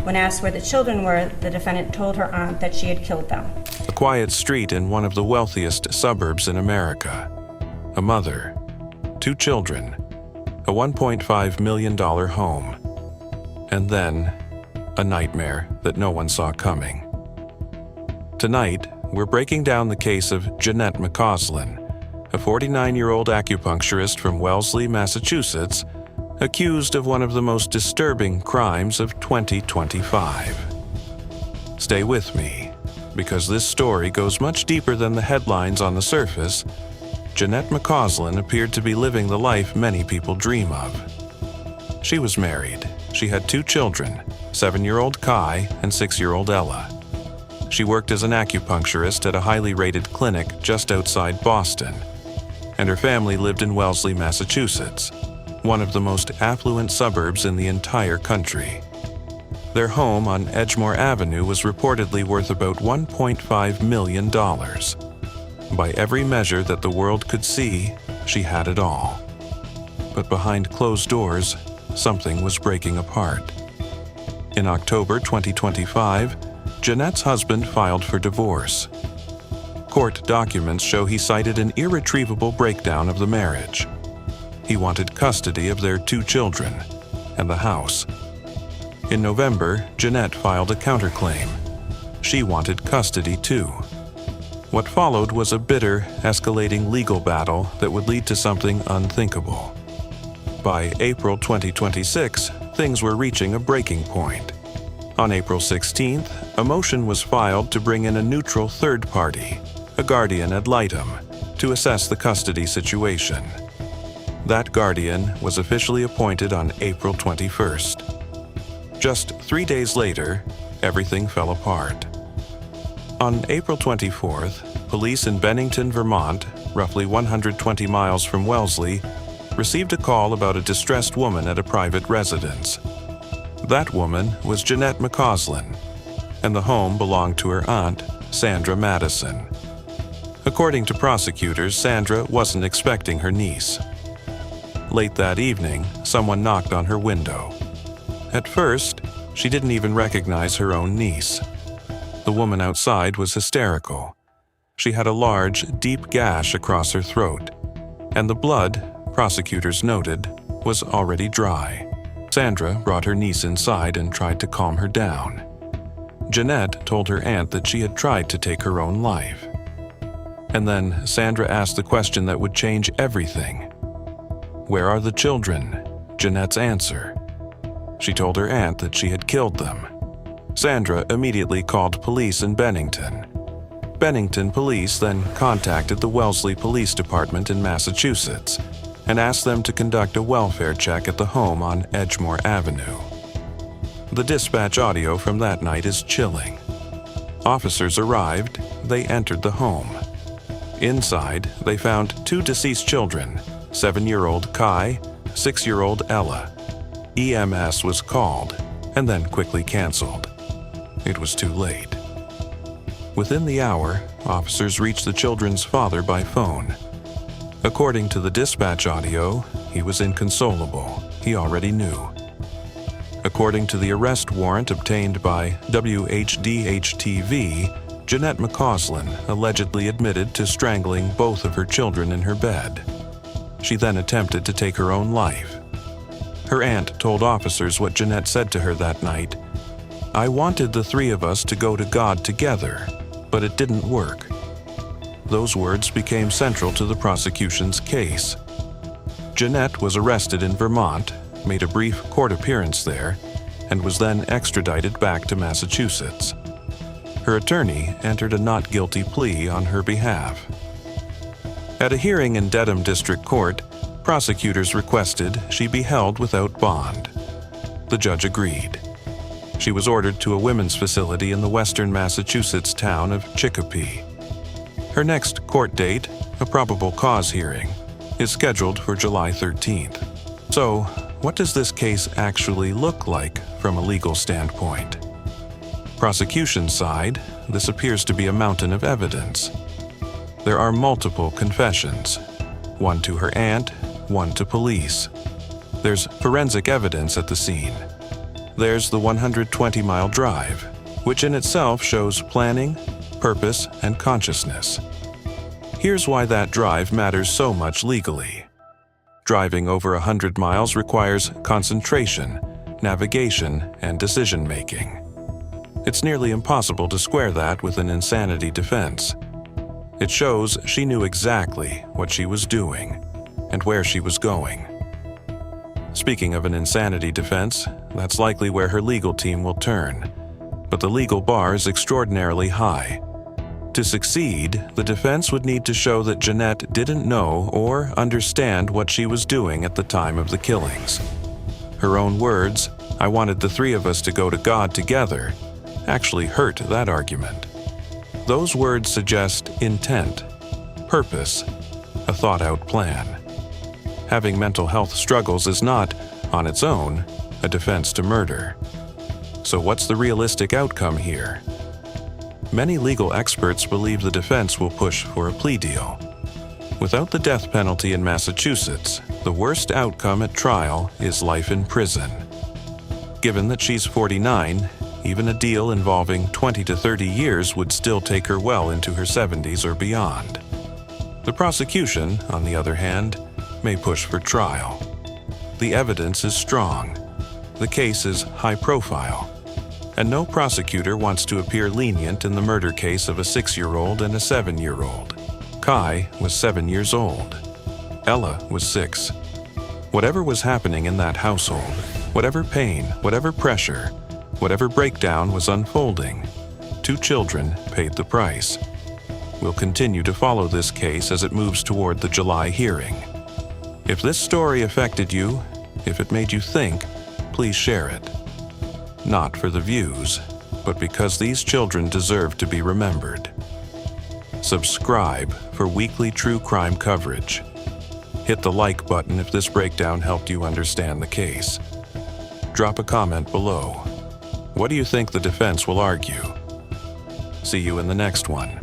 When asked where the children were, the defendant told her aunt that she had killed them. A quiet street in one of the wealthiest suburbs in America. A mother, 2 children, a $1.5 million home, and then a nightmare that no one saw coming. Tonight, we're breaking down the case of Janette Macausland, a 49-year-old acupuncturist from Wellesley, Massachusetts, accused of one of the most disturbing crimes of 2025. Stay with me, because this story goes much deeper than the headlines on the surface. Janette Macausland appeared to be living the life many people dream of. She was married. She had 2 children, 7-year-old Kai and 6-year-old Ella. She worked as an acupuncturist at a highly rated clinic just outside Boston, and her family lived in Wellesley, Massachusetts, one of the most affluent suburbs in the entire country. Their home on Edgemore Avenue was reportedly worth about $1.5 million. By every measure that the world could see, she had it all. But behind closed doors, something was breaking apart. In October 2025, Janette's husband filed for divorce. Court documents show he cited an irretrievable breakdown of the marriage. He wanted custody of their 2 children and the house. In November, Janette filed a counterclaim. She wanted custody too. What followed was a bitter, escalating legal battle that would lead to something unthinkable. By April 2026, things were reaching a breaking point. On April 16th, a motion was filed to bring in a neutral third party, a guardian ad litem, to assess the custody situation. That guardian was officially appointed on April 21st. Just 3 days later, everything fell apart. On April 24th, police in Bennington, Vermont, roughly 120 miles from Wellesley, received a call about a distressed woman at a private residence. That woman was Janette Macausland, and the home belonged to her aunt, Sandra Madison. According to prosecutors, Sandra wasn't expecting her niece. Late that evening, someone knocked on her window. At first, she didn't even recognize her own niece. The woman outside was hysterical. She had a large, deep gash across her throat, and the blood, prosecutors noted, was already dry. Sandra brought her niece inside and tried to calm her down. Janette told her aunt that she had tried to take her own life. And then Sandra asked the question that would change everything. "Where are the children?" Janette's answer. She told her aunt that she had killed them. Sandra immediately called police in Bennington. Bennington police then contacted the Wellesley Police Department in Massachusetts and asked them to conduct a welfare check at the home on Edgemore Avenue. The dispatch audio from that night is chilling. Officers arrived, they entered the home. Inside, they found 2 deceased children, 7-year-old Kai, 6-year-old Ella. EMS was called and then quickly canceled. It was too late. Within the hour, officers reached the children's father by phone. According to the dispatch audio, he was inconsolable. He already knew. According to the arrest warrant obtained by WHDH-TV, Janette Macausland allegedly admitted to strangling both of her children in her bed. She then attempted to take her own life. Her aunt told officers what Janette said to her that night. "I wanted the 3 of us to go to God together, but it didn't work." Those words became central to the prosecution's case. Janette was arrested in Vermont, made a brief court appearance there, and was then extradited back to Massachusetts. Her attorney entered a not guilty plea on her behalf. At a hearing in Dedham District Court, prosecutors requested she be held without bond. The judge agreed. She was ordered to a women's facility in the western Massachusetts town of Chicopee. Her next court date, a probable cause hearing, is scheduled for July 13th. So, what does this case actually look like from a legal standpoint? Prosecution side, this appears to be a mountain of evidence. There are multiple confessions, one to her aunt, one to police. There's forensic evidence at the scene. there's the 120-mile drive, which in itself shows planning, purpose, and consciousness. Here's why that drive matters so much legally. Driving over 100 miles requires concentration, navigation, and decision-making. It's nearly impossible to square that with an insanity defense. It shows she knew exactly what she was doing and where she was going. Speaking of an insanity defense, that's likely where her legal team will turn. But the legal bar is extraordinarily high. To succeed, the defense would need to show that Janette didn't know or understand what she was doing at the time of the killings. Her own words, "I wanted the three of us to go to God together," actually hurt that argument. Those words suggest intent, purpose, a thought-out plan. Having mental health struggles is not, on its own, a defense to murder. So what's the realistic outcome here? Many legal experts believe the defense will push for a plea deal. Without the death penalty in Massachusetts, the worst outcome at trial is life in prison. Given that she's 49, even a deal involving 20 to 30 years would still take her well into her 70s or beyond. The prosecution, on the other hand, may push for trial. The evidence is strong. The case is high profile. And no prosecutor wants to appear lenient in the murder case of a 6-year-old and a 7-year-old. Kai was 7 years old. Ella was 6. Whatever was happening in that household, whatever pain, whatever pressure, whatever breakdown was unfolding, 2 children paid the price. We'll continue to follow this case as it moves toward the July hearing. If this story affected you, if it made you think, please share it. Not for the views, but because these children deserve to be remembered. Subscribe for weekly true crime coverage. Hit the like button if this breakdown helped you understand the case. Drop a comment below. What do you think the defense will argue? See you in the next one.